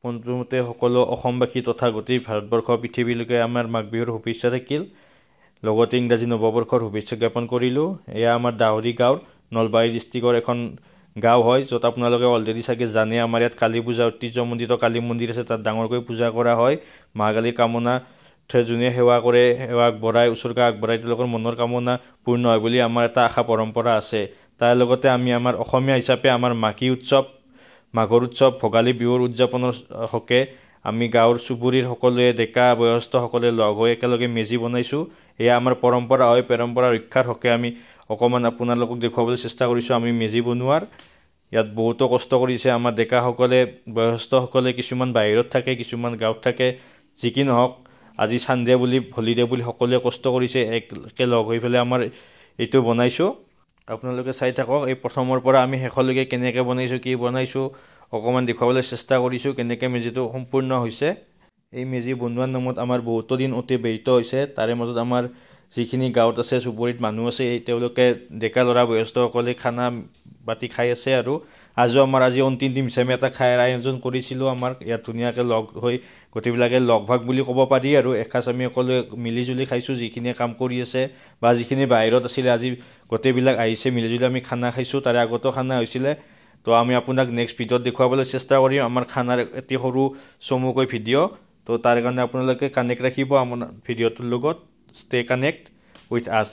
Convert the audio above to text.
প্ৰথমতে সকলো অসমবাসী তথা গোটেই ভাৰতবৰ্ষ পৃথিৱীলৈকে আমাৰ মাঘ বিহুৰ শুভেচ্ছা থাকিল লগতে ইংৰাজী নৱবৰ্ষৰ শুভেচ্ছা জ্ঞাপন কৰিলোঁ এয়া আমাৰ দাউৰি গাঁৱৰ নলবাৰী ডিষ্ট্ৰিক্টৰ এখন গাঁও হয় য'ত আপোনালোকে অলৰেডি চাগে জানে আমাৰ ইয়াত কালী পূজা ঐতিহ্যমণ্ডিত কালী মন্দিৰ আছে তাত ডাঙৰকৈ পূজা কৰা হয় মা কালীৰ কামনা যোনে সেৱা কৰে সেৱা আগবঢ়াই উৎসৰ্গ আগবঢ়াই তেওঁলোকৰ মনৰ কামনা পূৰ্ণ হয় বুলি আমাৰ এটা আশা পৰম্পৰা আছে তাৰ লগতে আমি আমাৰ অসমীয়া হিচাপে আমাৰ মাঘৰ উৎসৱ ভোগালী বিহুৰ উদযাপনৰ হকে আমি গাঁৱৰ চুবুৰীৰ সকলোৱে ডেকা বয়স্থসকলে লগ হৈ একেলগে মেজি বনাইছোঁ এয়া আমাৰ পৰম্পৰা হয় পৰম্পৰা ৰক্ষাৰ হকে আমি অকণমান আপোনালোকক দেখুৱাবলৈ চেষ্টা কৰিছোঁ আমি মেজি বনোৱাৰ ইয়াত বহুতো কষ্ট কৰিছে আমাৰ ডেকাসকলে বয়স্থসকলে কিছুমান বাহিৰত থাকে কিছুমান গাঁৱত থাকে যি কি নহওক আজি চানডে বুলি হলিডে বুলি সকলোৱে কষ্ট কৰিছে একেলগ হৈ পেলাই আমাৰ এইটো বনাইছোঁ আপোনালোকে চাই থাকক এই প্ৰথমৰ পৰা আমি শেষলৈকে কেনেকৈ বনাইছোঁ কি বনাইছোঁ অকণমান দেখুৱাবলৈ চেষ্টা কৰিছোঁ কেনেকৈ মেজিটো সম্পূৰ্ণ হৈছে এই মেজি বনোৱাৰ নামত আমাৰ বহুতো দিন অতিবাহিত হৈছে তাৰে মাজত আমাৰ যিখিনি গাঁৱত আছে চুবুৰীত মানুহ আছে তেওঁলোকে ডেকা ল'ৰা বয়স্থসকলে খানা বাতি খাই আছে আৰু আজি অন্তিম দিন হিচাপে এটা খাইৰ আয়োজন কৰিছিলোঁ আমাৰ ইয়াত ধুনীয়াকৈ লগ হৈ গোটেইবিলাকে লগ ভাগ বুলি ক'ব পাৰি আৰু এসাঁজ আমি সকলোৱে মিলিজুলি খাইছোঁ যিখিনিয়ে কাম কৰি আছে বা যিখিনি বাহিৰত আছিলে আজি গোটেইবিলাক আহিছে মিলিজুলি আমি খানা খাইছোঁ তাৰে আগতো খানা হৈছিলে তো আমি আপোনাক নেক্সট ভিডিঅ'ত দেখুৱাবলৈ চেষ্টা কৰিম আমাৰ খানাৰ এটি সৰু চমুকৈ ভিডিঅ' তো তাৰ কাৰণে আপোনালোকে কানেক্ট ৰাখিব আমাৰ ভিডিঅ'টোৰ লগত ষ্টে কানেক্ট উইথ আছ